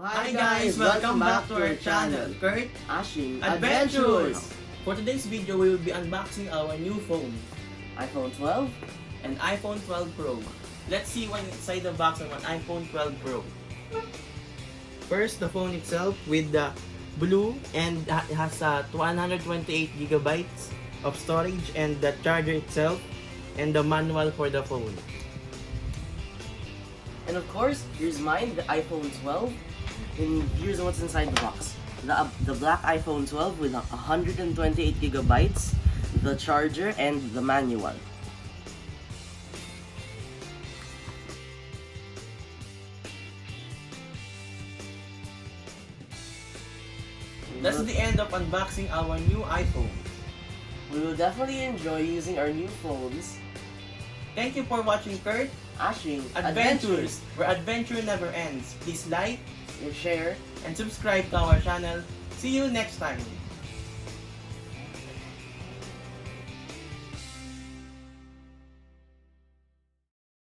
Hi guys! Welcome back to our channel, Kurt Ashing Adventures! For today's video, we will be unboxing our new phone, iPhone 12. an iPhone 12 Pro. Let's see what's inside the box of an iPhone 12 Pro. First, the phone itself with the blue and it has 128 gigabytes of storage, and the charger itself and the manual for the phone. And of course, here's mine, the iPhone 12. And here's what's inside the box. The black iPhone 12 with 128 gigabytes, the charger, and the manual. That's the end of unboxing our new iPhone. We will definitely enjoy using our new phones. Thank you for watching Kurt Ashing Adventures, where adventure never ends. Please like and share. and subscribe to our channel. See you next time.